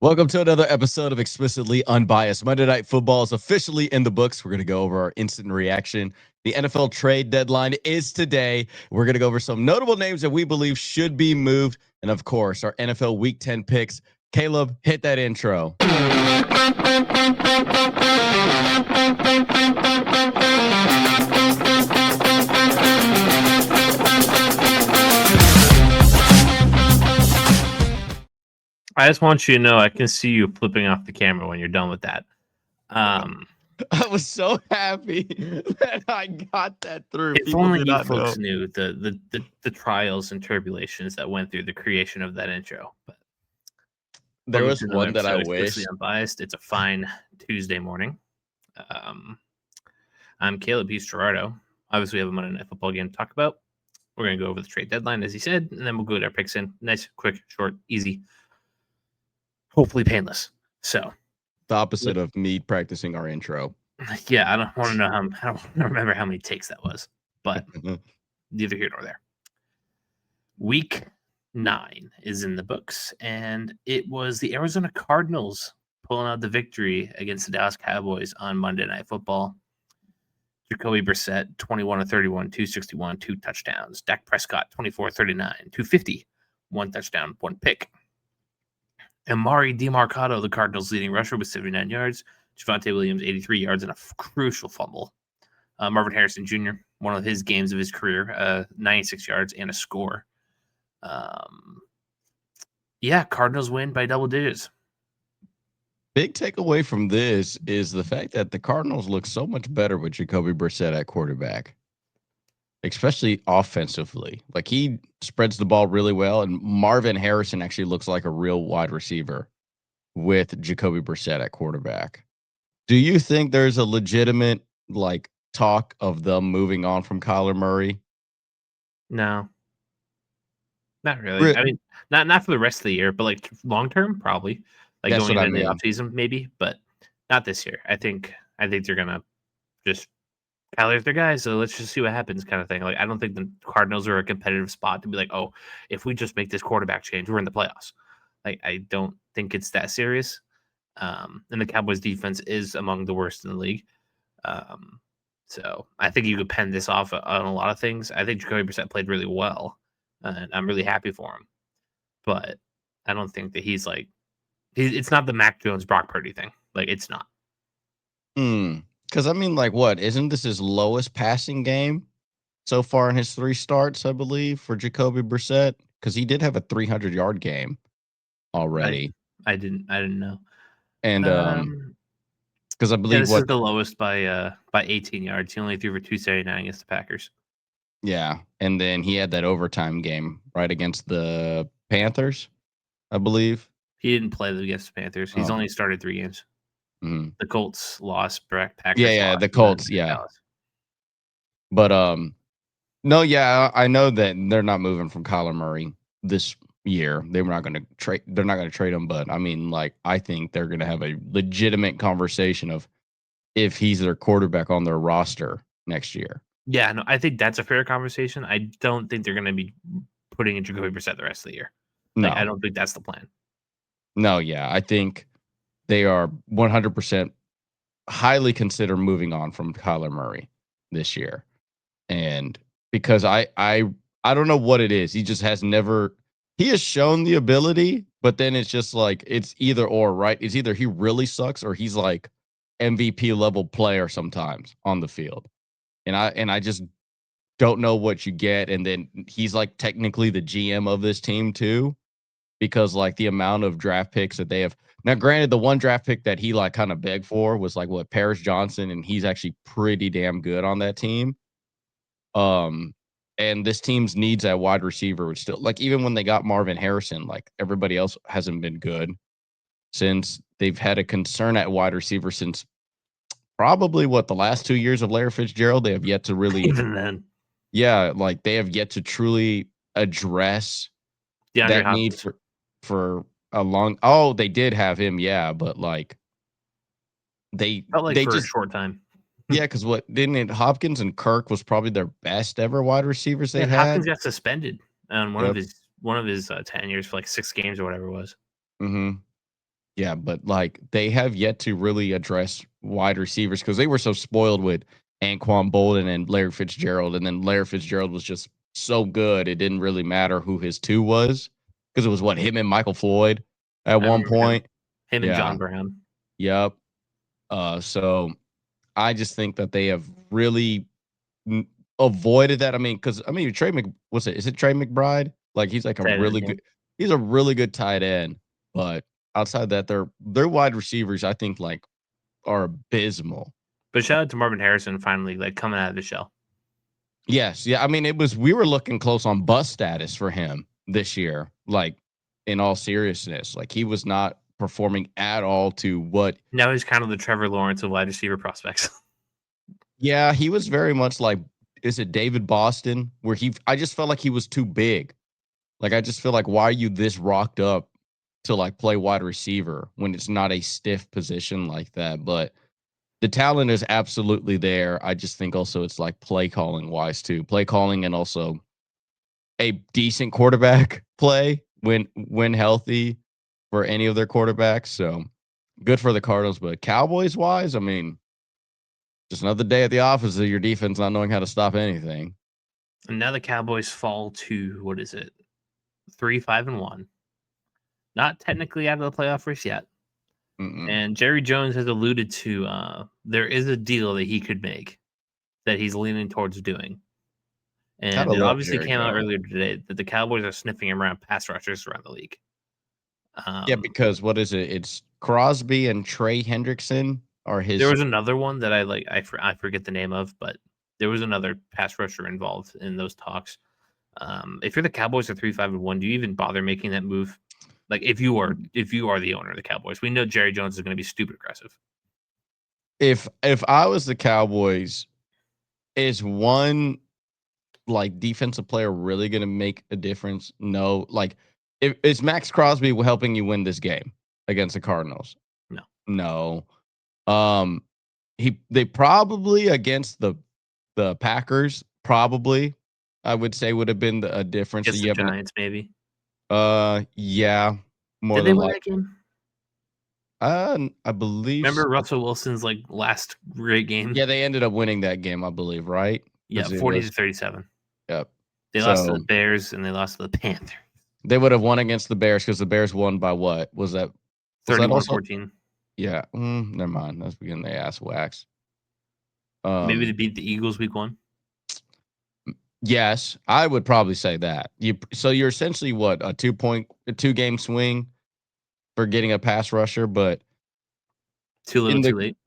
Welcome to another episode of Explicitly Unbiased. Monday Night Football is officially in the books. We're going to go over our instant reaction. The NFL trade deadline is today. We're going to go over some notable names that we believe should be moved. And of course, our NFL Week 10 picks. Caleb, hit that intro. I just want you to know I can see you flipping off the camera when you're done with that. I was so happy that I got that through. If only you folks knew the trials and tribulations that went through the creation of that intro. But there was one that I wish. Unbiased. It's a fine Tuesday morning. I'm Kaleb, he's Gerardo. Obviously, we have a Monday Night Football game to talk about. We're going to go over the trade deadline, as he said, and then we'll go to our picks in. Nice, quick, short, easy. Hopefully painless. So the opposite of me practicing our intro. Yeah, I don't want to know I don't remember how many takes that was, but neither here nor there. Week 9 is in the books, and it was the Arizona Cardinals pulling out the victory against the Dallas Cowboys on Monday Night Football. Jacoby Brissett, 21-31, 261, 2 touchdowns. Dak Prescott, 24-39, 250, 1 touchdown, 1 pick. Amari DeMarcado, the Cardinals' leading rusher, with 79 yards. Javonte Williams, 83 yards, and a crucial fumble. Marvin Harrison Jr., one of his games of his career, 96 yards and a score. Cardinals win by double digits. Big takeaway from this is the fact that the Cardinals look so much better with Jacoby Brissett at quarterback, especially offensively. Like, he spreads the ball really well, and Marvin Harrison actually looks like a real wide receiver with Jacoby Brissett at quarterback. Do you think there's a legitimate talk of them moving on from Kyler Murray? No, not really. I mean, not for the rest of the year, but long term, probably. Going into the offseason, maybe, but not this year. I think they're gonna just Kyler's their guy, so let's just see what happens, kind of thing. I don't think the Cardinals are a competitive spot to be like, oh, if we just make this quarterback change, we're in the playoffs. I don't think it's that serious. And the Cowboys defense is among the worst in the league. So I think you could pen this off on a lot of things. I think Jacoby Brissett played really well, and I'm really happy for him. But I don't think that he's it's not the Mac Jones, Brock Purdy thing. It's not. Because, I mean, what? Isn't this his lowest passing game so far in his 3 starts, I believe, for Jacoby Brissett? Because he did have a 300-yard game already. I didn't know. And because I believe this is the lowest by 18 yards. He only threw for 279 against the Packers. Yeah, and then he had that overtime game right against the Panthers, I believe. He didn't play against the Panthers. He's only started 3 games. Mm-hmm. The Colts lost. Packers. Yeah, the Colts. Yeah, Dallas. But no, yeah, I know that they're not moving from Kyler Murray this year. They're not going to trade. They're not going to trade him. But I mean, I think they're going to have a legitimate conversation of if he's their quarterback on their roster next year. Yeah, no, I think that's a fair conversation. I don't think they're going to be putting in Jacoby Brissett the rest of the year. No, I don't think that's the plan. No, yeah, I think they are 100% highly consider moving on from Kyler Murray this year. And because I don't know what it is. He just has never – he has shown the ability, but then it's just it's either or, right? It's either he really sucks or he's MVP level player sometimes on the field. And I just don't know what you get. And then he's technically the GM of this team too, because the amount of draft picks that they have. Now, granted, the one draft pick that he kind of begged for was Paris Johnson, and he's actually pretty damn good on that team. And this team's needs at wide receiver would still even when they got Marvin Harrison, everybody else hasn't been good since they've had a concern at wide receiver since probably the last 2 years of Larry Fitzgerald. They have yet to really even then. Yeah, they have yet to truly address that need for a long. Oh, they did have him, yeah, but they felt they for just a short time. Yeah, because didn't it? Hopkins and Kirk was probably their best ever wide receivers they had. Hopkins got suspended on one of his tenures for 6 games or whatever it was. Mm-hmm. Yeah, but like they have yet to really address wide receivers because they were so spoiled with Anquan Bolden and Larry Fitzgerald, and then Larry Fitzgerald was just so good it didn't really matter who his two was because it was what him and Michael Floyd at I one remember him. point. Him and Yeah. John Brown. Yep. So I just think that they have really avoided that. I mean, because I mean, what's it? Is it Trey McBride? Like he's like a Tight end, really yeah. good. He's a really good tight end, but outside that, their wide receivers, I think, like are abysmal. But shout out to Marvin Harrison finally like coming out of the shell. Yes, yeah. I mean, we were looking close on bust status for him this year. Like, in all seriousness, like he was not performing at all to what. Now he's kind of the Trevor Lawrence of wide receiver prospects. Yeah, he was very much like, is it David Boston? Where I just felt like he was too big. Like, I just feel like, why are you this rocked up to like play wide receiver when it's not a stiff position like that? But the talent is absolutely there. I just think also it's like play calling wise too. Play calling and also a decent quarterback play when healthy for any of their quarterbacks. So good for the Cardinals, but Cowboys wise, I mean, just another day at the office of your defense not knowing how to stop anything. And now the Cowboys fall to what is it? 3-5-1. Not technically out of the playoff race yet. Mm-mm. And Jerry Jones has alluded to there is a deal that he could make that he's leaning towards doing. Gotta And it love obviously Jerry came out Jones. earlier today that the Cowboys are sniffing around pass rushers around the league. Yeah, because what is it? It's Crosby and Trey Hendrickson are There his. was another one that I like. I forget the name of, but there was another pass rusher involved in those talks. If you're the Cowboys at 3-5-1, do you even bother making that move? Like if you are the owner of the Cowboys, we know Jerry Jones is going to be stupid aggressive. If I was the Cowboys, is one like defensive player really going to make a difference? No. Like, if is Max Crosby helping you win this game against the Cardinals? No. No. Um, they probably against the Packers probably I would say would have been a difference. So Against the you have an Giants, maybe. yeah, more Did they than win like that game? I believe Remember Russell Wilson's like last great game? yeah, they ended up winning that game, I believe, right? Yeah, Because it 40 to was 37. yep. They lost to So the Bears and they lost to the Panthers. they would have won against the Bears because the Bears won by what? Was that also 31-14. yeah, never mind. That's getting their ass waxed. Maybe they Um, beat the Eagles week 1. yes, I would probably say that. You're essentially what a 2 game swing for getting a pass rusher, but Too little, in the too late.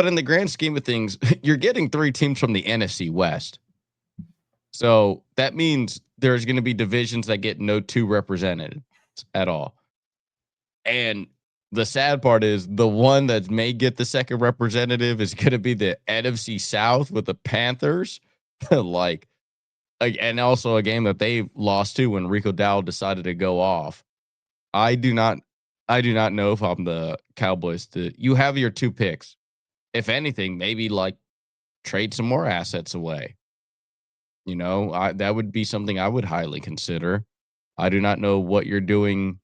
in the grand scheme of things, you're getting 3 teams from the NFC West. So that means there's going to be divisions that get no 2 represented at all. And the sad part is the one that may get the second representative is going to be the NFC South with the Panthers. like, and also a game that they lost to when Rico Dowdle decided to go off. I do not know if I'm the Cowboys you have your 2 picks. If anything, maybe like trade some more assets away. That would be something I would highly consider. I do not know what you're doing.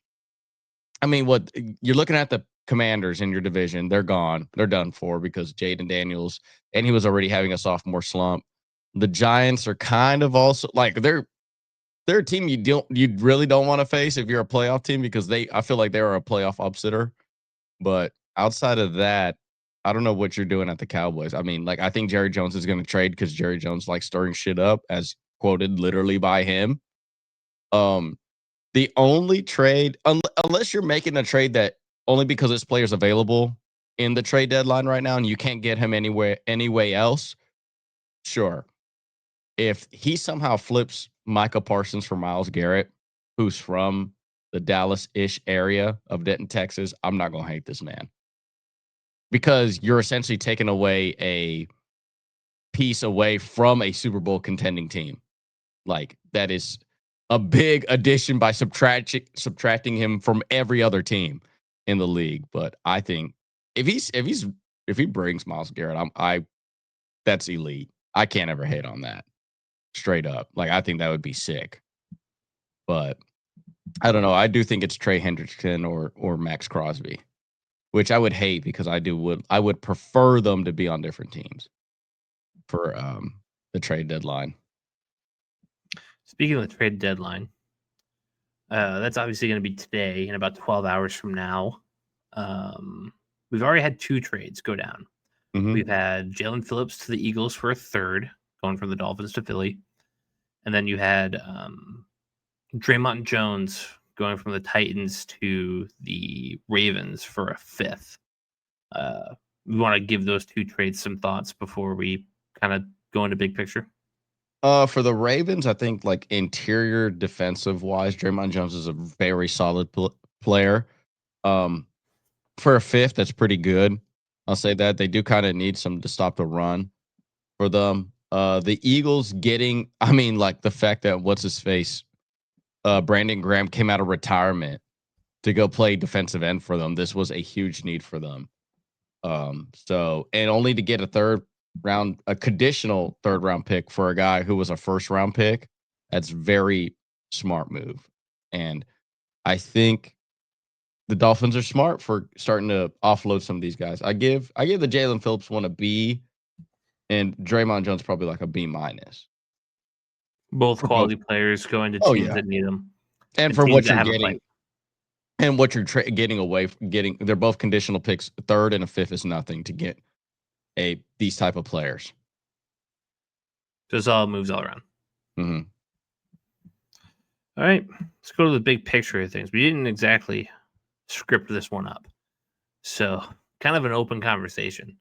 I mean, what you're looking at the Commanders in your division, they're gone. They're done for because Jaden Daniels, and he was already having a sophomore slump. The Giants are kind of also like they're a team you really don't want to face if you're a playoff team because I feel like they are a playoff upsetter. But outside of that, I don't know what you're doing at the Cowboys. I mean, like I think Jerry Jones is going to trade because Jerry Jones likes stirring shit up, as quoted literally by him. Um, the only trade, unless you're making a trade that only because this player's available in the trade deadline right now, and you can't get him anyway else. Sure, if he somehow flips Micah Parsons for Myles Garrett, who's from the Dallas-ish area of Denton, Texas, I'm not gonna hate this man because you're essentially taking away a piece away from a Super Bowl contending team. Like that is a big addition by subtracting him from every other team in the league. But I think if he brings Myles Garrett, that's elite. I can't ever hate on that. Straight up. Like I think that would be sick. But I don't know. I do think it's Trey Hendrickson or Max Crosby. which I would hate because I would prefer them to be on different teams for the trade deadline. Speaking of the trade deadline, that's obviously going to be today in about 12 hours from now. We've already had 2 trades go down. Mm-hmm. We've had Jalen Phillips to the Eagles for a third, going from the Dolphins to Philly. And then you had Draymond Jones going from the Titans to the Ravens for a fifth. We want to give those 2 trades some thoughts before we kind of go into big picture. For the Ravens, I think like interior defensive wise, Draymond Jones is a very solid player. For a fifth, that's pretty good. I'll say that they do kind of need some to stop the run for them. The Eagles getting, I mean, like the fact that what's his face, Brandon Graham came out of retirement to go play defensive end for them. This was a huge need for them. So and only to get a conditional third round pick for a guy who was a first round pick. That's very smart move. And I think the Dolphins are smart for starting to offload some of these guys. I give the Jalen Phillips one a B, and Draymond Jones probably like a B minus. Both quality players going to teams that need them, and for what you're getting, and what you're getting, they're both conditional picks. A third and a fifth is nothing to get these type of players. Just all moves all around. Mm-hmm. All right, let's go to the big picture of things. We didn't exactly script this one up, so kind of an open conversation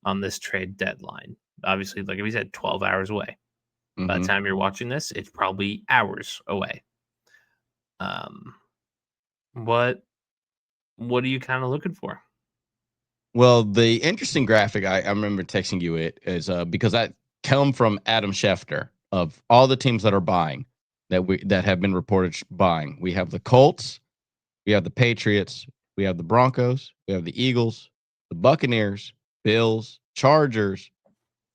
on this trade deadline. Obviously, like we said, 12 hours away. Mm-hmm. By the time you're watching this, it's probably hours away. What are you kind of looking for? Well, the interesting graphic I remember texting you it is because I come from Adam Schefter of all the teams that are buying that have been reported buying. We have the Colts, we have the Patriots, we have the Broncos, we have the Eagles, the Buccaneers, Bills, Chargers,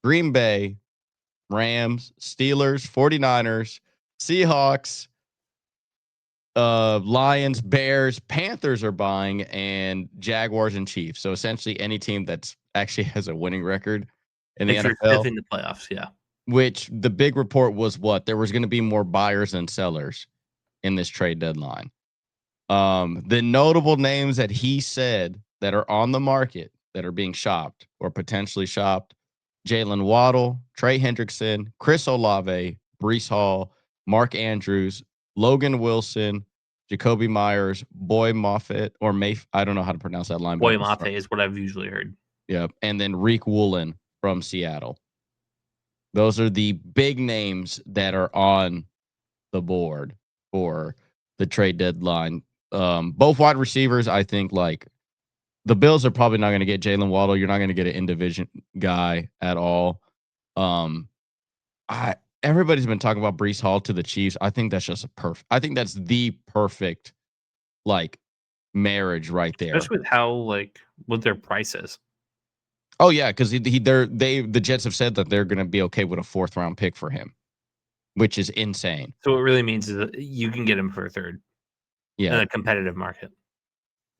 Green Bay, Rams, Steelers, 49ers, Seahawks, Lions, Bears, Panthers are buying, and Jaguars and Chiefs. So essentially any team that's actually has a winning record in the NFL. Fifth in the playoffs, yeah. Which the big report was there was going to be more buyers than sellers in this trade deadline. The notable names that he said that are on the market that are being shopped or potentially shopped: Jalen Waddle, Trey Hendrickson, Chris Olave, Breece Hall, Mark Andrews, Logan Wilson, Jacoby Myers, Boy Moffett, or I don't know how to pronounce that linebacker. Boy Moffett is what I've usually heard. Yep. And then Reek Woolen from Seattle. Those are the big names that are on the board for the trade deadline. Both wide receivers, I think, like the Bills are probably not going to get Jalen Waddle. You're not going to get an in-division guy at all. Everybody's been talking about Breece Hall to the Chiefs. I think that's just I think that's the perfect like marriage right there. Especially with how what their price is. Oh yeah, because the Jets have said that they're going to be okay with a 4th round pick for him, which is insane. So what it really means is that you can get him for a third. Yeah, in a competitive market.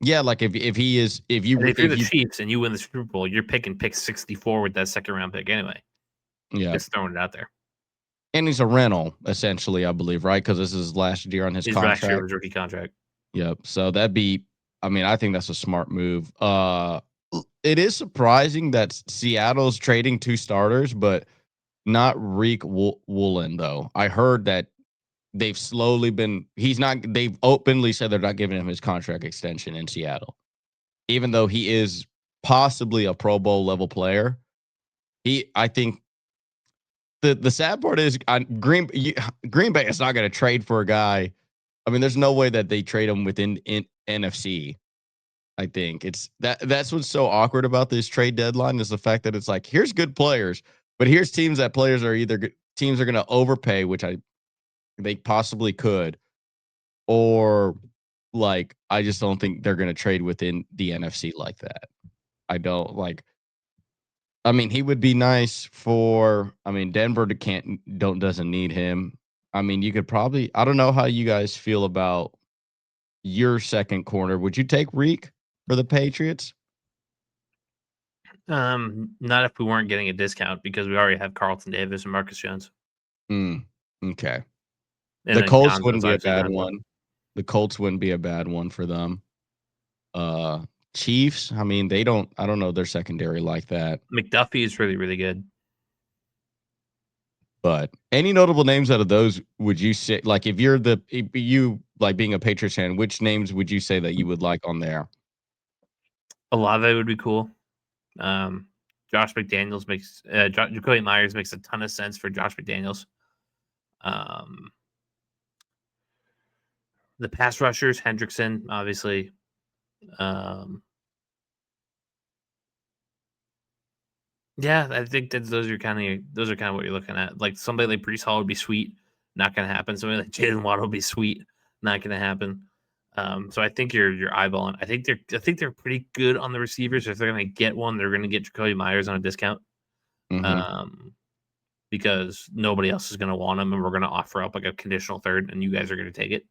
Yeah, like if you're the Chiefs and you win the Super Bowl, you're picking pick 64 with that 2nd round pick anyway. Yeah, just throwing it out there. And he's a rental, essentially, I believe, right? Because this is his last year on his contract. Last year was rookie contract. Yep. So I think that's a smart move. It is surprising that Seattle's trading 2 starters, but not Reek Woolen, though. I heard that they've openly said they're not giving him his contract extension in Seattle, even though he is possibly a Pro Bowl level player. I think the sad part is Green Bay is not going to trade for a guy. I mean, there's no way that they trade him within NFC. I think that's what's so awkward about this trade deadline is the fact that it's like, here's good players, but here's teams that players are teams are going to overpay, which they possibly could, or like, I just don't think they're going to trade within the NFC like that. I don't like. I mean, he would be nice for. I mean, Denver doesn't need him. I mean, you could probably. I don't know how you guys feel about your second corner. Would you take Reek? for the Patriots? Not if we weren't getting a discount because we already have Carlton Davis and Marcus Jones. Okay. And The then Colts Gonzo's wouldn't be a obviously bad gonna go. one. The Colts wouldn't be a bad one for them. Chiefs, I mean, I don't know their secondary like that. McDuffie is really, really good. But any notable names out of those would you say, like, if you like being a Patriots fan, which names would you say that you would like on there? Olave would be cool. Josh McDaniels makes Jacoby Myers makes a ton of sense for Josh McDaniels. The pass rushers, Hendrickson, obviously. Yeah, I think that those are kind of what you're looking at. Like somebody like Brees Hall would be sweet, not gonna happen. Somebody like Jalen Waddle would be sweet, not gonna happen. So I think you're eyeballing. I think they're pretty good on the receivers. If they're gonna get one, they're gonna get Jacoby Myers on a discount. Mm-hmm. Because nobody else is gonna want him, and we're gonna offer up like a conditional third, and you guys are gonna take it.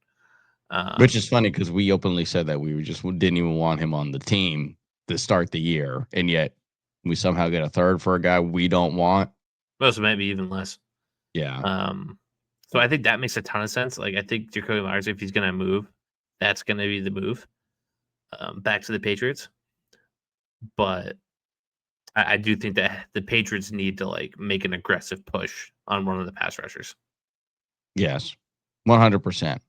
Which is funny because we openly said that we didn't even want him on the team to start the year, and yet we somehow get a third for a guy we don't want. Most maybe even less. Yeah. So I think that makes a ton of sense. Like I think Jacoby Myers, if he's gonna move, that's gonna be the move back to the Patriots. But I do think that the Patriots need to like make an aggressive push on one of the pass rushers. Yes. 100%.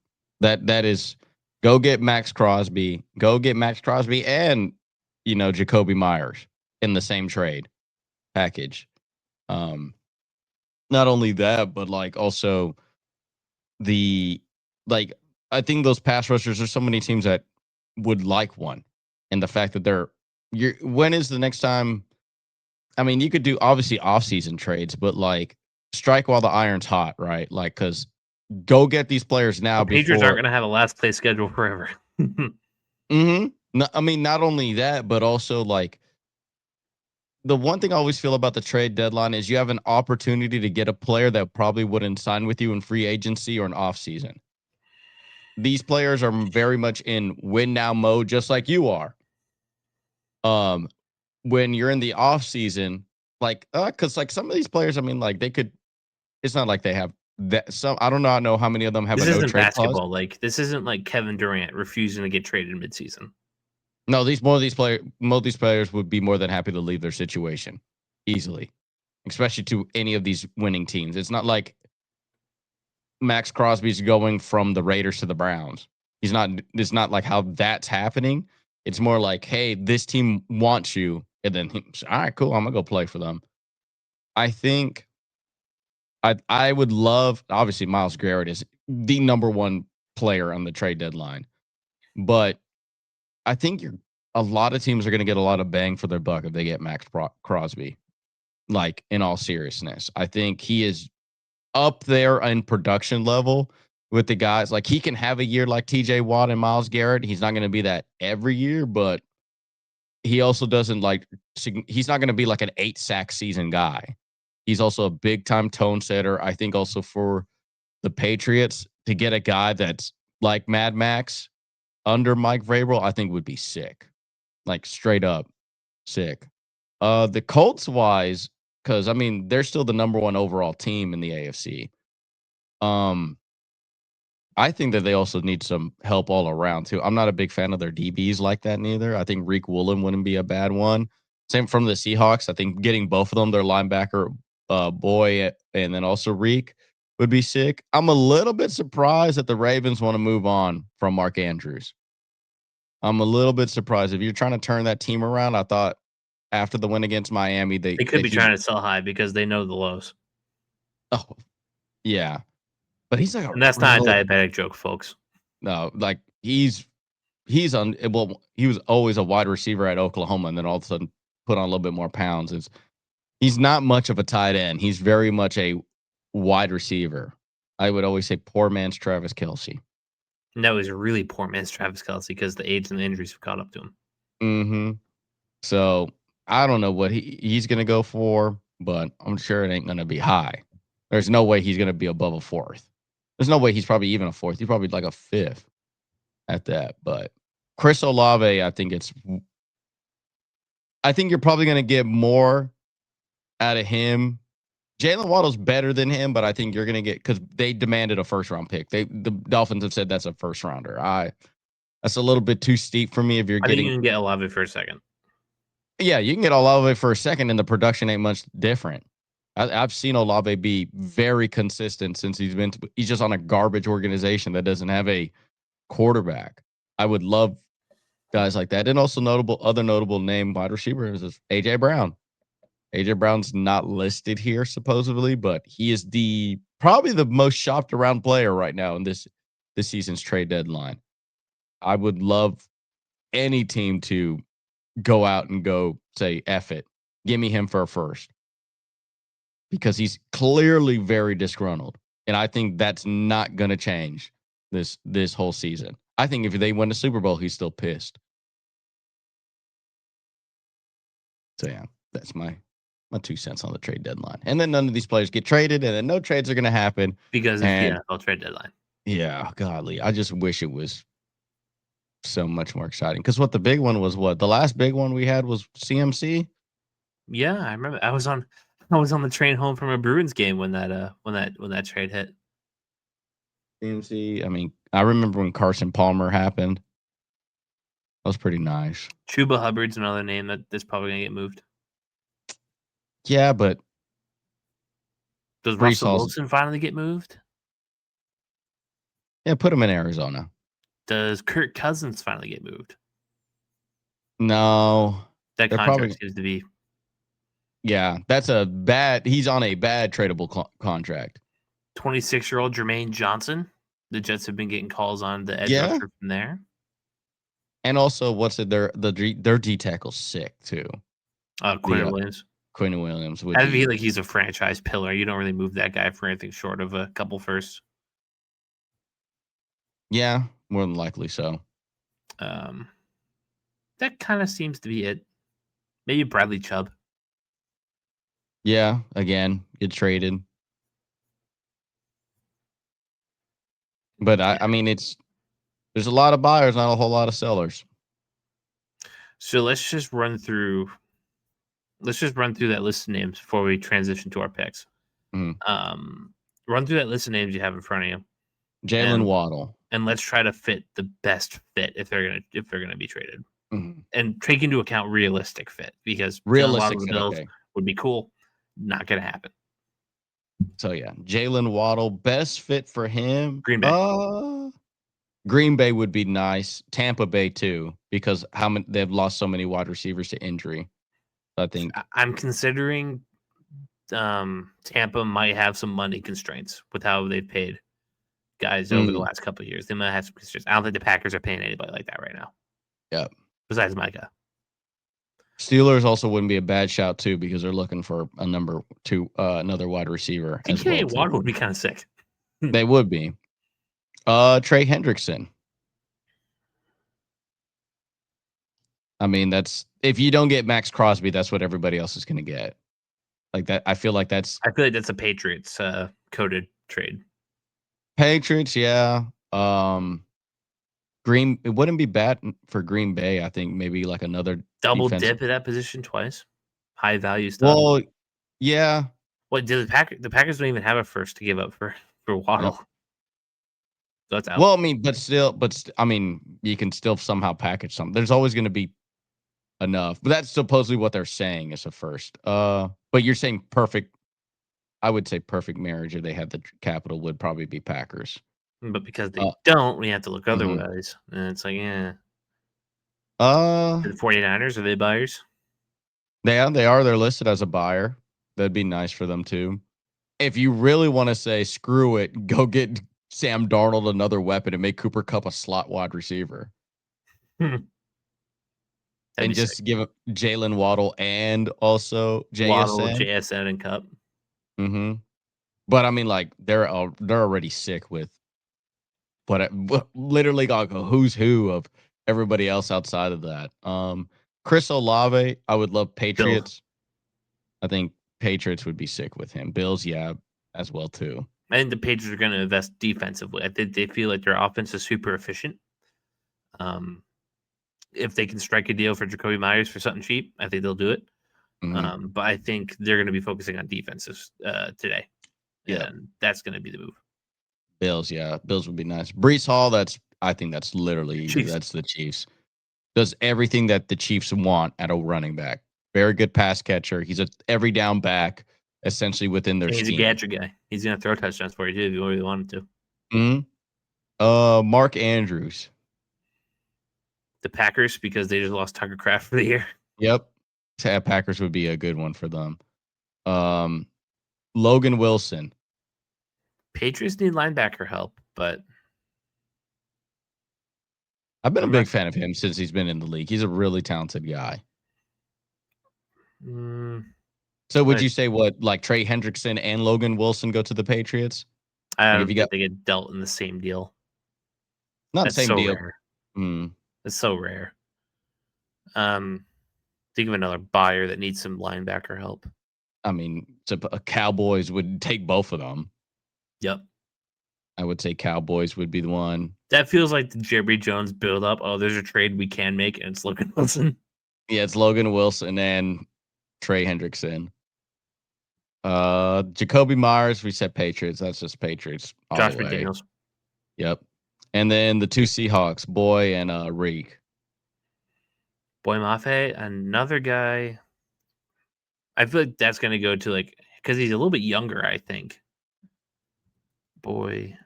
That is, go get Max Crosby. Go get Max Crosby and Jacoby Myers in the same trade package. Not only that, but like also the like I think those pass rushers, there's so many teams that would like one. And the fact that when is the next time? I mean, you could do obviously off-season trades, but like strike while the iron's hot, right? Like, because go get these players now The Patriots aren't before. going to have a last place schedule forever. No, I mean, not only that, but also like the one thing I always feel about the trade deadline is you have an opportunity to get a player that probably wouldn't sign with you in free agency or an off season. These players are very much in win now mode, just like you are. When you're in the off season, like, because like some of these players, I mean, like they could. It's not like they have that. Some I don't know how many of them have This a no isn't trade clause. basketball. Like this isn't like Kevin Durant refusing to get traded midseason. No, most of these players would be more than happy to leave their situation easily, especially to any of these winning teams. It's not like Max Crosby's going from the Raiders to the Browns. He's not. It's not like how that's happening. It's more like, hey, this team wants you, and then all right, cool, I'm gonna go play for them. I think I would love. Obviously, Myles Garrett is the number one player on the trade deadline, but I think a lot of teams are going to get a lot of bang for their buck if they get Max Crosby. Like, in all seriousness, I think he is up there in production level with the guys. Like, he can have a year like TJ Watt and Myles Garrett. He's not going to be that every year, but he also doesn't like, he's not going to be like an 8-sack season guy. He's also a big time tone setter. I think also for the Patriots to get a guy that's like Mad Max under Mike Vrabel, I think would be sick. Like straight up sick. The Colts wise, because I mean they're still the number one overall team in the AFC. I think that they also need some help all around too. I'm not a big fan of their DBs like that neither. I think Reek Woolen wouldn't be a bad one. Same from the Seahawks. I think getting both of them, their linebacker boy, and then also Reek would be sick. I'm a little bit surprised that the Ravens want to move on from Mark Andrews. I'm a little bit surprised. If you're trying to turn that team around, I thought after the win against Miami, They could be trying to sell high because they know the lows. Oh, yeah. But he's like a And that's not a real diabetic joke, folks. no, like he's on well, he was always a wide receiver at Oklahoma and then all of a sudden put on a little bit more pounds. He's not much of a tight end. He's very much a wide receiver. I would always say poor man's Travis Kelce. No, he's a really poor man's Travis Kelce because the age and the injuries have caught up to him. Mm-hmm. So I don't know what he's gonna go for, but I'm sure it ain't gonna be high. There's no way he's gonna be above a fourth. There's no way he's probably even a fourth. He's probably like a fifth at that. But Chris Olave, I think you're probably going to get more out of him. Jalen Waddle's better than him, but I think you're going to get, because they demanded a first-round pick. The Dolphins have said that's a first-rounder. That's a little bit too steep for me if you're I think getting. you can get Olave for a second. Yeah, you can get Olave for a second, and the production ain't much different. I've seen Olave be very consistent since he's just on a garbage organization that doesn't have a quarterback. I would love guys like that. And also other notable name wide receivers is AJ Brown. AJ Brown's not listed here supposedly, but he is probably the most shopped around player right now in this season's trade deadline. I would love any team to go out and go say, F it. Give me him for a first. Because he's clearly very disgruntled. And I think that's not going to change this whole season. I think if they win the Super Bowl, he's still pissed. So yeah, that's my 2 cents on the trade deadline. And then none of these players get traded, and then no trades are going to happen because it's the NFL trade deadline. Yeah, godly. I just wish it was so much more exciting. Because the big one was the last big one we had was CMC. Yeah, I remember. I was on the train home from a Bruins game when that trade hit. CMC. I mean, I remember when Carson Palmer happened. That was pretty nice. Chuba Hubbard's another name that's probably gonna get moved. Yeah, but does Russell Wilson finally get moved? Yeah, put him in Arizona. Does Kirk Cousins finally get moved? No, that contract seems to be. Yeah, he's on a bad tradable contract. 26-year-old Jermaine Johnson. The Jets have been getting calls on the edge rusher from there. And also, their D tackle's sick too. Quinn Williams. Quinn Williams I feel like he's a franchise pillar. You don't really move that guy for anything short of a couple firsts. Yeah, more than likely so. That kind of seems to be it. Maybe Bradley Chubb. Yeah, again, get traded. But I mean, there's a lot of buyers, not a whole lot of sellers. So let's just run through that list of names before we transition to our picks. Mm-hmm. Run through that list of names you have in front of you. Jalen Waddle. And let's try to fit the best fit if they're gonna be traded. Mm-hmm. And take into account realistic fit, because realistic fit, Bills would be cool. Not gonna happen. So yeah, Jalen Waddle, best fit for him. Green Bay. Green Bay would be nice. Tampa Bay too, because they've lost so many wide receivers to injury. I think I'm considering Tampa might have some money constraints with how they've paid guys over the last couple of years. They might have some constraints. I don't think the Packers are paying anybody like that right now. Yeah. Besides Micah. Steelers also wouldn't be a bad shout too, because they're looking for a number 2, another wide receiver. DK Waddle would be kind of sick. They would be. Trey Hendrickson. I mean, that's if you don't get Max Crosby, that's what everybody else is going to get. Like that, I feel like that's a Patriots coded trade. Patriots, yeah. It wouldn't be bad for Green Bay. I think maybe like another double dip at that position twice. High value stuff. Well, yeah. What did the Packers don't even have a first to give up for Waddle. Yep. So that's out. Well, I mean, I mean, you can still somehow package something. There's always going to be enough, but that's supposedly what they're saying is a first. But you're saying perfect. I would say perfect marriage if they had the capital would probably be Packers. But because they don't, we have to look otherwise. And it's like, yeah. The 49ers, are they buyers? They are. They're listed as a buyer. That'd be nice for them too. If you really want to say screw it, go get Sam Darnold another weapon and make Cooper Kupp a slot wide receiver. And just sick. Give him Jalen Waddle and also JSN. Waddle, JSN, and Kupp. Mm-hmm. But I mean, like they're already sick with literally got a who's who of everybody else outside of that. Chris Olave, I would love Patriots. Bills. I think Patriots would be sick with him. Bills, yeah, as well too. I think the Patriots are going to invest defensively. I think they feel like their offense is super efficient. if they can strike a deal for Jacoby Myers for something cheap, I think they'll do it. Mm-hmm. But I think they're going to be focusing on defenses today, Yep. and that's going to be the move. Bills, yeah. Bills would be nice. Brees Hall, I think that's literally Chiefs. that's the Chiefs. Does everything that the Chiefs want at a running back. Very good pass catcher. He's a every down back, essentially within their He's a scheme. gadget guy. He's going to throw touchdowns for you too if you really wanted to. Mark Andrews. The Packers, because they just lost Tucker Kraft for the year. Yep. Packers would be a good one for them. Logan Wilson. Patriots need linebacker help, but I've been a big fan of him since he's been in the league. He's a really talented guy. So would you say like Trey Hendrickson and Logan Wilson go to the Patriots? I don't think they get dealt in the same deal. Not the same deal. Rare. It's so rare. Think of another buyer that needs some linebacker help. I mean, Cowboys would take both of them. Yep. I would say Cowboys would be the one. That feels like the Jerry Jones build up. Oh, there's a trade we can make, and it's Logan Wilson. Yeah, it's Logan Wilson and Trey Hendrickson. Jacoby Myers, we said Patriots. That's just Patriots. Josh McDaniels. Yep. And then the two Seahawks, Boy and Reek. Boy Mafe, another guy. I feel like that's going to go to because he's a little bit younger, I think. Boy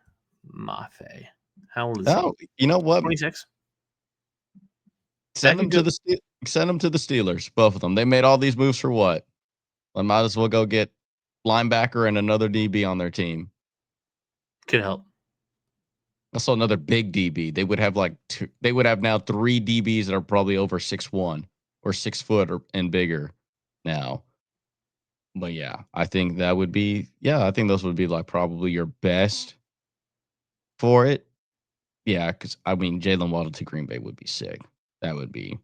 Mafe. How old is he? You know what? 26. Send them to the Steelers, both of them. They made all these moves for what? I might as well go get linebacker and another DB on their team. Could help. Also, another big DB. They would have they would have now 3 DBs that are probably over 6'1" or 6 foot and bigger now. But yeah, I think that would be. Yeah, I think those would be like probably your best for it. Yeah, because I mean, Jalen Waddle to Green Bay would be sick. That would be.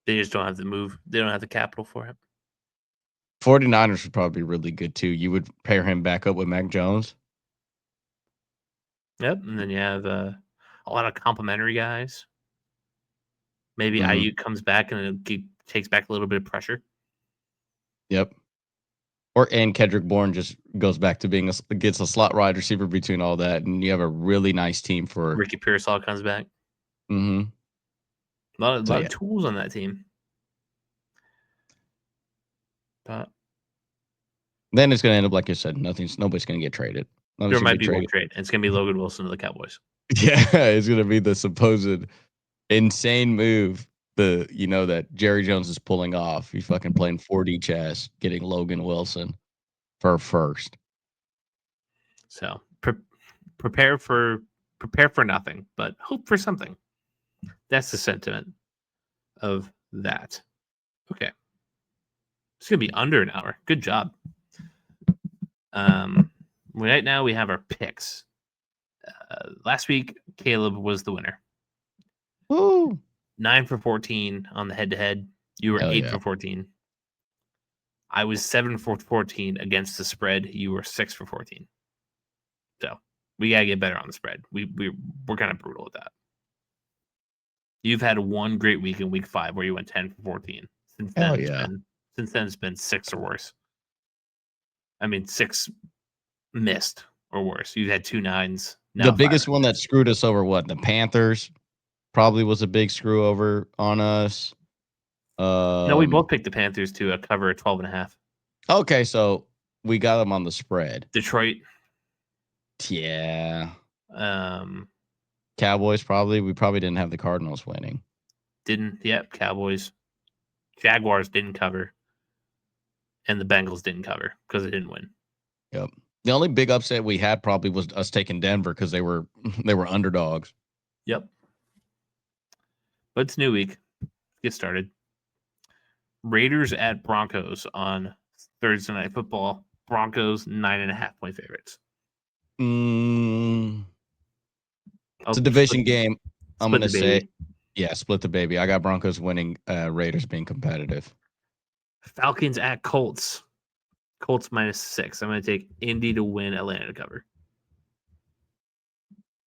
They just don't have the move. They don't have the capital for him. 49ers would probably be really good too. You would pair him back up with Mac Jones. Yep, and then you have a lot of complimentary guys. Maybe Ayuk comes back and it takes back a little bit of pressure. Yep. And Kendrick Bourne just goes back to gets a slot wide receiver between all that, and you have a really nice team for Ricky Pearsall comes back. Mm-hmm. A lot of tools on that team. But then it's going to end up like you said. Nobody's going to get traded. There might be one trade, and it's going to be Logan Wilson to the Cowboys. Yeah, it's going to be the supposed insane move. That Jerry Jones is pulling off. He's fucking playing 4D chess, getting Logan Wilson for first. So prepare for nothing, but hope for something. That's the sentiment of that. Okay, it's gonna be under an hour. Good job. Right now we have our picks. Last week Caleb was the winner. Woo! 9 for 14 on the head-to-head. You were 8 for 14. I was 7 for 14 against the spread. You were 6 for 14. So we gotta get better on the spread. We're kind of brutal at that. You've had one great week in week 5 where you went 10 for 14. Since then, it's been 6 or worse. I mean, 6 missed or worse. You've had 2 9s. The biggest one that screwed us over, what? The Panthers probably was a big screw over on us. No, we both picked the Panthers to cover 12.5. Okay, so we got them on the spread. Detroit. Yeah. Cowboys probably. We probably didn't have the Cardinals winning. Yep, Cowboys. Jaguars didn't cover. And the Bengals didn't cover because they didn't win. Yep. The only big upset we had probably was us taking Denver because they were underdogs. Yep. But it's new week. Get started. Raiders at Broncos on Thursday Night Football. Broncos 9.5-point favorites. It's a division game. I'm going to say, split the baby. I got Broncos winning, Raiders being competitive. Falcons at Colts. Colts -6. I'm going to take Indy to win, Atlanta to cover.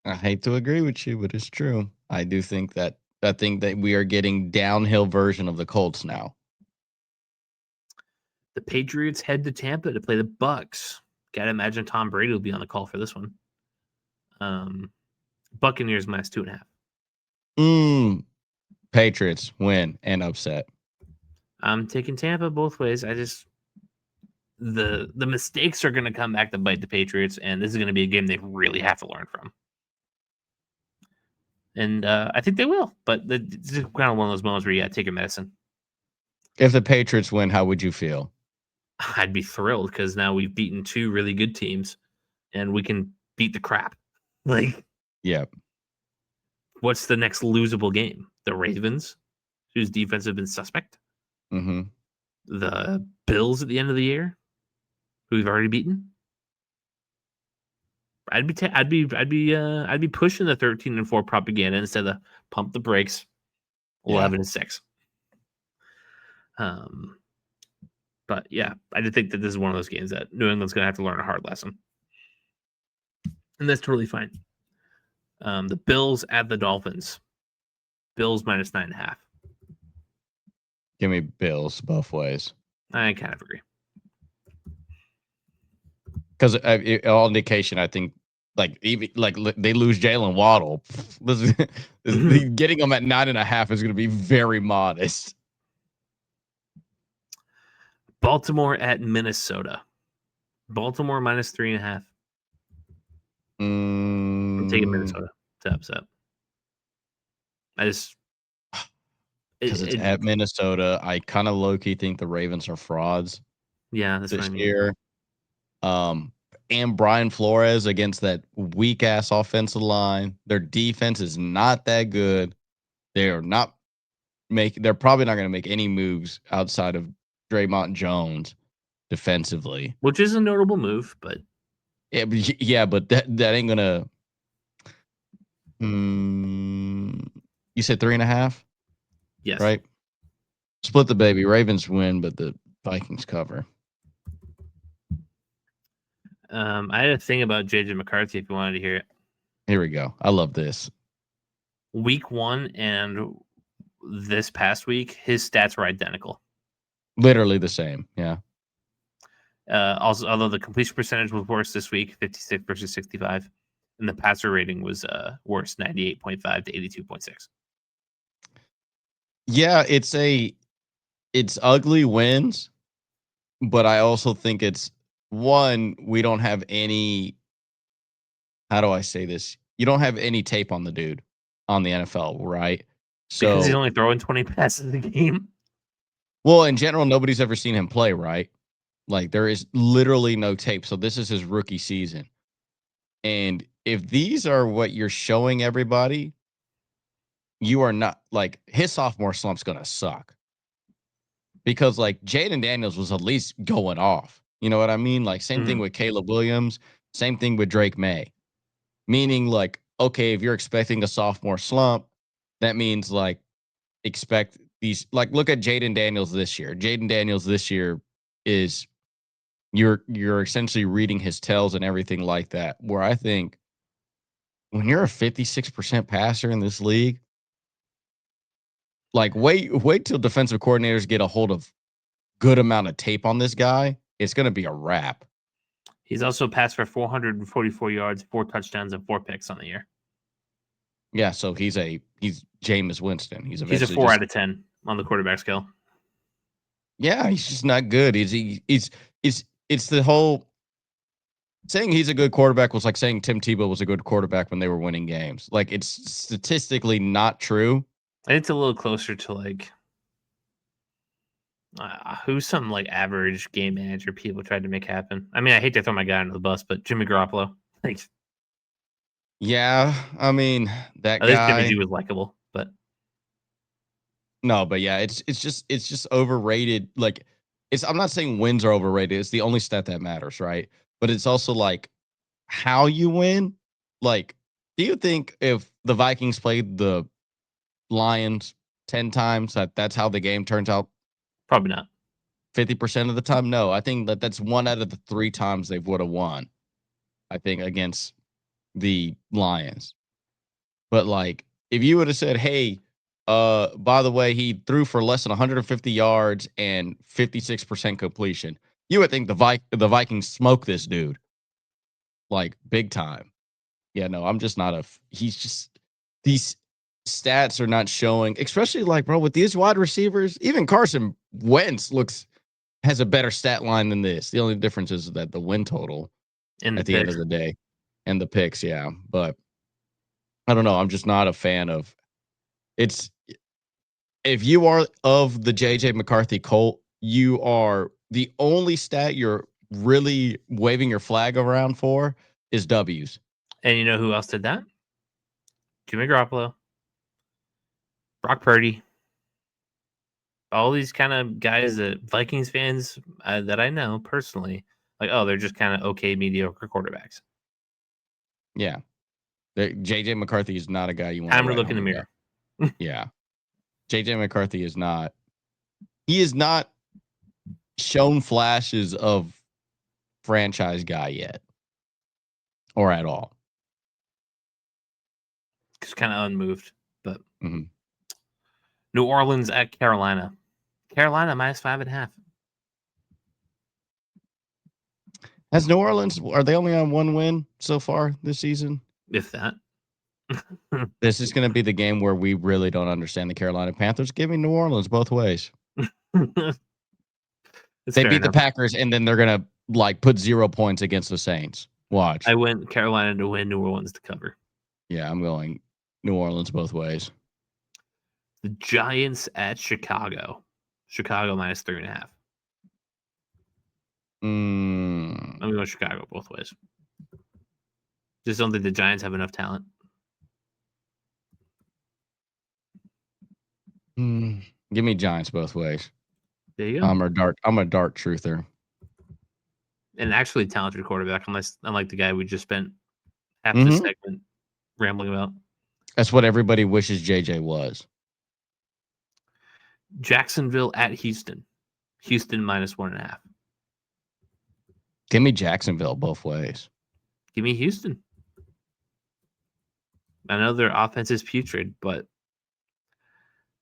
I hate to agree with you, but it's true. I do think that I think that we are getting downhill version of the Colts now. The Patriots head to Tampa to play the Bucks. Gotta imagine Tom Brady will be on the call for this one. Buccaneers minus 2.5. Patriots win and upset. I'm taking Tampa both ways. I just the mistakes are going to come back to bite the Patriots, and this is going to be a game they really have to learn from. And I think they will, but it's kind of one of those moments where you got to take your medicine. If the Patriots win, how would you feel? I'd be thrilled because now we've beaten two really good teams, and we can beat the crap. Like, yeah. What's the next losable game? The Ravens, whose defense has been suspect. Mm-hmm. The Bills at the end of the year, who we've already beaten. I'd be pushing the 13-4 propaganda instead of pump the brakes. 11-6. But yeah, I do think that this is one of those games that New England's going to have to learn a hard lesson, and that's totally fine. The Bills at the Dolphins. Bills minus 9.5. Give me Bills both ways. I kind of agree. Because all indication, I think, even they lose Jalen Waddle. Getting them at 9.5 is going to be very modest. Baltimore at Minnesota. Baltimore minus 3.5. I'm taking Minnesota to upset. Because it's at Minnesota. I kind of low-key think the Ravens are frauds. Yeah, that's this year. And Brian Flores against that weak ass offensive line. Their defense is not that good. They're probably not going to make any moves outside of Draymond Jones defensively, which is a notable move, but but that ain't gonna. You said 3.5? Yes. Right. Split the baby. Ravens win, but the Vikings cover. I had a thing about JJ McCarthy if you wanted to hear it. Here we go. I love this. Week 1 and this past week, his stats were identical. Literally the same. Yeah. Also, although the completion percentage was worse this week, 56 versus 65, and the passer rating was worse, 98.5 to 82.6. Yeah, it's ugly wins, but I also think it's one, we don't have any. How do I say this? You don't have any tape on the dude on the NFL, right? So because he's only throwing 20 passes a game. Well, in general, nobody's ever seen him play, right? Like there is literally no tape. So this is his rookie season. And if these are what you're showing everybody, you are not like his sophomore slump's gonna suck. Because like Jaden Daniels was at least going off. You know what I mean? Like same thing with Caleb Williams, same thing with Drake May. Meaning like, okay, if you're expecting a sophomore slump, that means like expect these, like look at Jaden Daniels this year. Jaden Daniels this year is you're essentially reading his tells and everything like that. Where I think when you're a 56% passer in this league, like wait till defensive coordinators get a hold of good amount of tape on this guy. It's going to be a wrap. He's also passed for 444 yards, 4 touchdowns, and 4 picks on the year. Yeah, so he's Jameis Winston. He's a 4 out of 10 on the quarterback scale. Yeah, he's just not good. It's the whole saying he's a good quarterback was like saying Tim Tebow was a good quarterback when they were winning games. Like it's statistically not true. It's a little closer to like who's some like average game manager people tried to make happen. I mean, I hate to throw my guy under the bus, but Jimmy Garoppolo. Like, yeah, I mean that at guy. Least Jimmy G was likable, but no, but yeah, it's just overrated. Like I'm not saying wins are overrated. It's the only stat that matters, right? But it's also like how you win. Like, do you think if the Vikings played the Lions 10 times that's how the game turns out? Probably not. 50% of the time? No, I think that's 1 out of the 3 times they would have won. I think against the Lions. But like, if you would have said, "Hey, By the way, he threw for less than 150 yards and 56% completion. You would think the Vikings smoke this dude like big time. Yeah, no, I'm just not he's just these stats are not showing, especially like bro with these wide receivers. Even Carson Wentz has a better stat line than this. The only difference is that the win total at the end of the day and the picks, yeah. But I don't know. I'm just not a fan of it's. If you are of the JJ McCarthy cult, you are the only stat you're really waving your flag around for is W's. And you know who else did that? Jimmy Garoppolo, Brock Purdy, all these kind of guys that Vikings fans that I know personally, like, oh, they're just kind of okay, mediocre quarterbacks. Yeah. JJ McCarthy is not a guy you want Time to to look in the mirror. Yeah. JJ McCarthy is not. He is not shown flashes of franchise guy yet or at all. Just kind of unmoved. But New Orleans at Carolina. Carolina minus 5.5. Has New Orleans, are they only on one win so far this season? If that. This is going to be the game where we really don't understand the Carolina Panthers giving New Orleans both ways. They beat the Packers, and then they're going to like put 0 points against the Saints. Watch. I went Carolina to win, New Orleans to cover. Yeah, I'm going New Orleans both ways. The Giants at Chicago. Chicago minus 3.5. I'm going Chicago both ways. Just don't think the Giants have enough talent. Give me Giants both ways. There you go. I'm a dark truther. An actually talented quarterback, unlike the guy we just spent half the segment rambling about. That's what everybody wishes JJ was. Jacksonville at Houston. Houston minus 1.5. Give me Jacksonville both ways. Give me Houston. I know their offense is putrid, but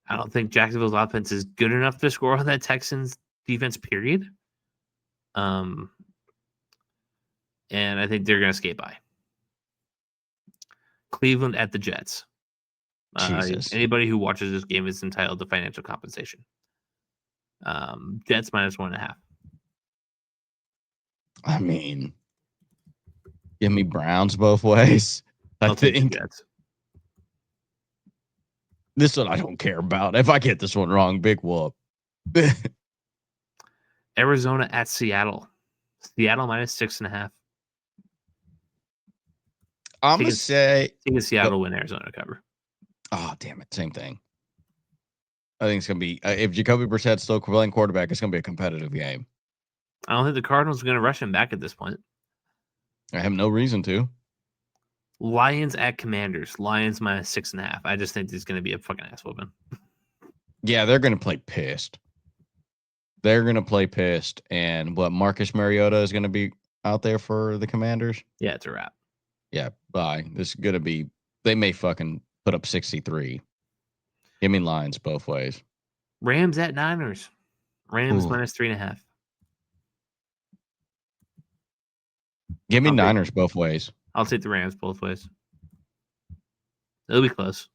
I don't think Jacksonville's offense is good enough to score on that Texans defense, period. And I think they're going to skate by. Cleveland at the Jets. Anybody who watches this game is entitled to financial compensation. Jets minus 1.5. I mean, give me Browns both ways. I think Jets. This one I don't care about. If I get this one wrong, big whoop. Arizona at Seattle. Seattle minus 6.5. I'm going to say... I think Seattle win, Arizona cover. Oh, damn it. Same thing. I think it's going to be... if Jacoby Brissett's still playing quarterback, it's going to be a competitive game. I don't think the Cardinals are going to rush him back at this point. I have no reason to. Lions at Commanders. Lions minus 6.5. I just think there's going to be a fucking ass whooping. Yeah, they're going to play pissed. And what, Marcus Mariota is going to be out there for the Commanders? Yeah, it's a wrap. Yeah, bye. This is going to be... They may fucking put up 63. Give me Lions both ways. Rams at Niners. Rams minus 3.5. Give me Niners both ways. I'll take the Rams both ways. It'll be close.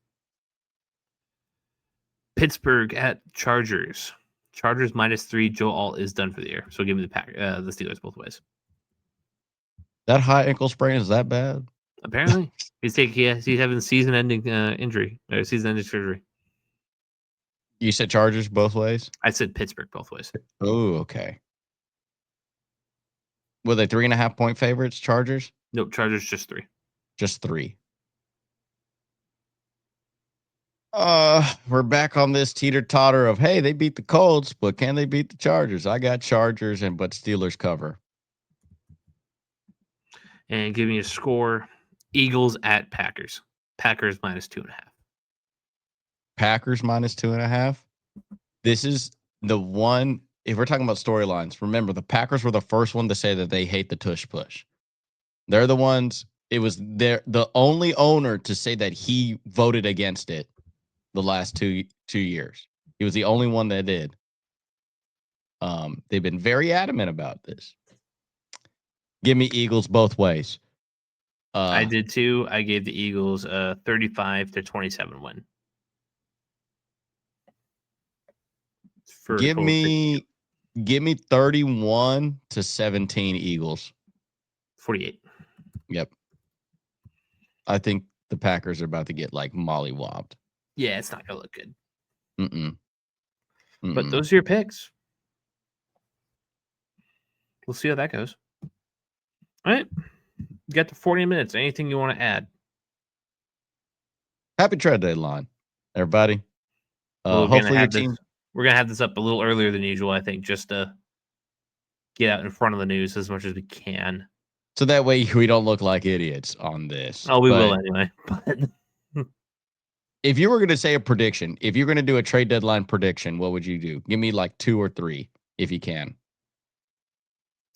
Pittsburgh at Chargers. Chargers minus 3. Joe Alt is done for the year. So give me the Steelers both ways. That high ankle sprain is that bad? Apparently. he's having season-ending injury. Or season-ending surgery. You said Chargers both ways? I said Pittsburgh both ways. Oh, okay. Were they 3.5 point favorites, Chargers? Nope, Chargers just 3. Just 3. We're back on this teeter-totter of, hey, they beat the Colts, but can they beat the Chargers? I got Chargers, but Steelers cover. And give me a score. Eagles at Packers. Packers minus 2.5. Packers minus 2.5. This is the one... If we're talking about storylines, remember the Packers were the first one to say that they hate the tush push. They're the ones. It was the only owner to say that he voted against it the last two years. He was the only one that did. They've been very adamant about this. Give me Eagles both ways. I did too. I gave the Eagles a 35-27 win. Give me 31-17 Eagles. 48. Yep. I think the Packers are about to get like mollywopped. Yeah, it's not gonna look good. Mm-mm. But those are your picks. We'll see how that goes. All right. You got to 40 minutes. Anything you want to add? Happy trade deadline, everybody. Well, Hopefully your team. We're gonna have this up a little earlier than usual, I think, just to get out in front of the news as much as we can. So that way we don't look like idiots on this. Oh, we will anyway. But if you were going to say a prediction, if you're going to do a trade deadline prediction, what would you do? Give me like 2 or 3 if you can.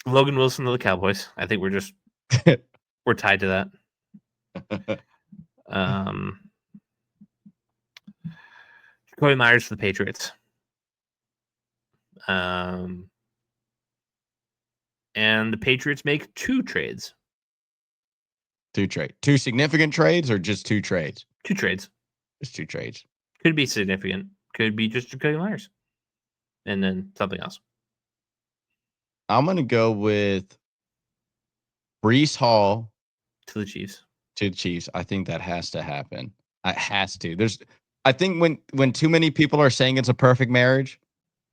Logan Wilson to the Cowboys. I think we're just we're tied to that. Jacoby Myers for the Patriots. And the Patriots make 2 trades. 2 trades. 2 significant trades or just 2 trades? 2 trades. Just 2 trades. Could be significant. Could be just Jacoby Myers. And then something else. I'm going to go with Breece Hall to the Chiefs. To the Chiefs. I think that has to happen. It has to. I think when too many people are saying it's a perfect marriage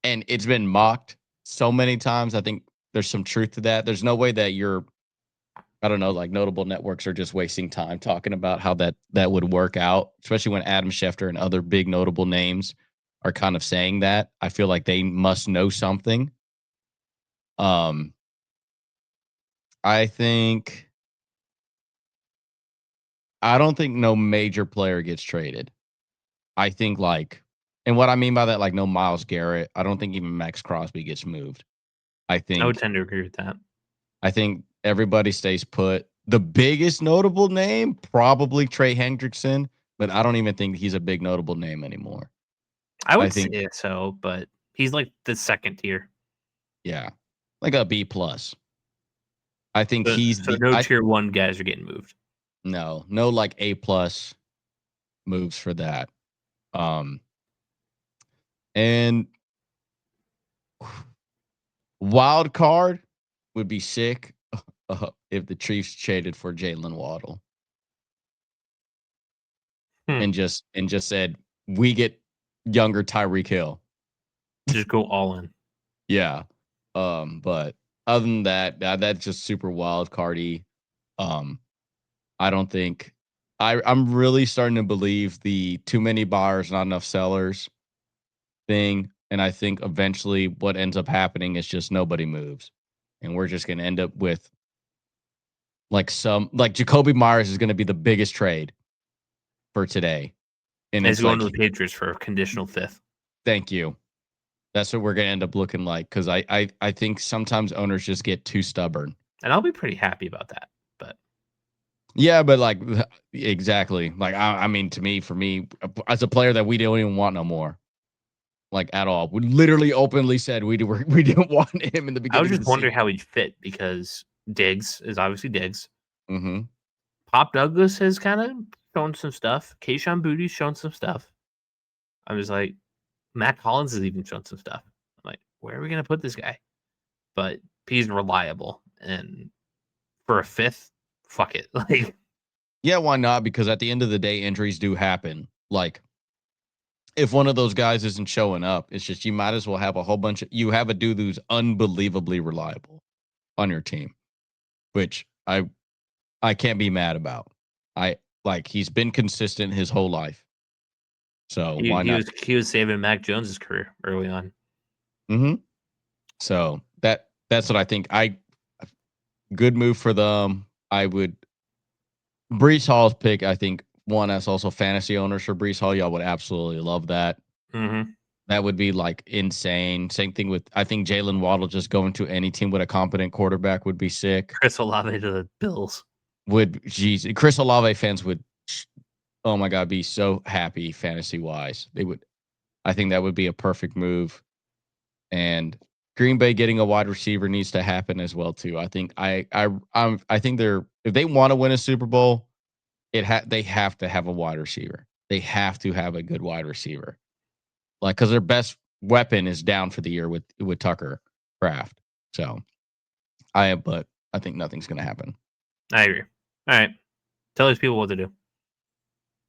and it's been mocked so many times, I think there's some truth to that. There's no way that I don't know, like notable networks are just wasting time talking about how that would work out, especially when Adam Schefter and other big notable names are kind of saying that. I feel like they must know something. I don't think no major player gets traded. I think and what I mean by that, like no Myles Garrett. I don't think even Max Crosby gets moved. I would tend to agree with that. I think everybody stays put. The biggest notable name, probably Trey Hendrickson, but I don't even think he's a big notable name anymore. I would say so, but he's like the second tier. Yeah, like a B+. I think he's no tier 1 guys are getting moved. No like A+ moves for that. And wild card would be sick if the Chiefs traded for Jalen Waddle and just said we get younger Tyreek Hill. Just go all in. Yeah. But other than that, that's just super wild cardy. I don't think I'm really starting to believe the too many buyers, not enough sellers thing. And I think eventually what ends up happening is just nobody moves. And we're just going to end up with like Jacoby Myers is going to be the biggest trade for today. And he's going to the Patriots for a conditional 5th. Thank you. That's what we're going to end up looking like. Cause I think sometimes owners just get too stubborn. And I'll be pretty happy about that. But yeah, but like exactly. Like, I mean, for me, as a player that we don't even want no more. Like at all. We literally openly said we didn't want him in the beginning. I was just wondering how he'd fit because Diggs is obviously Diggs. Mm-hmm. Pop Douglas has kind of shown some stuff. Kayshon Boutte's shown some stuff. I was like, Matt Collins has even shown some stuff. I'm like, where are we going to put this guy? But he's reliable. And for a 5th, fuck it. Like, yeah, why not? Because at the end of the day, injuries do happen. Like, if one of those guys isn't showing up, it's just you might as well have you have a dude who's unbelievably reliable on your team, which I can't be mad about. He's been consistent his whole life. So why not? He was saving Mac Jones's career early on. Mm-hmm. So that's what I think. Good move for them. I would Breece Hall's pick, I think, one that's also fantasy owners for Breece Hall. Y'all would absolutely love that. Mm-hmm. That would be like insane. Same thing with, I think Jalen Waddle just going to any team with a competent quarterback would be sick. Chris Olave to the Bills. Chris Olave fans would oh my God, be so happy fantasy wise. I think that would be a perfect move. And Green Bay getting a wide receiver needs to happen as well too. I think I think if they want to win a Super Bowl, they have to have a wide receiver. They have to have a good wide receiver. Like, because their best weapon is down for the year with Tucker Kraft. So but I think nothing's gonna happen. I agree. All right. Tell these people what to do.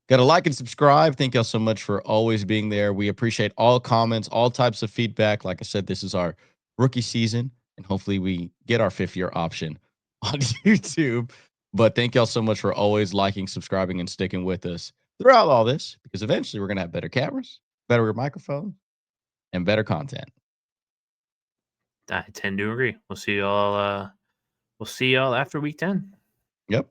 Got to like and subscribe. Thank y'all so much for always being there. We appreciate all comments, all types of feedback. Like I said, this is our rookie season, and hopefully we get our 5th-year option on YouTube. But thank y'all so much for always liking, subscribing, and sticking with us throughout all this, because eventually we're going to have better cameras, better microphones, and better content. I tend to agree. We'll see y'all. We'll see y'all after week 10. Yep.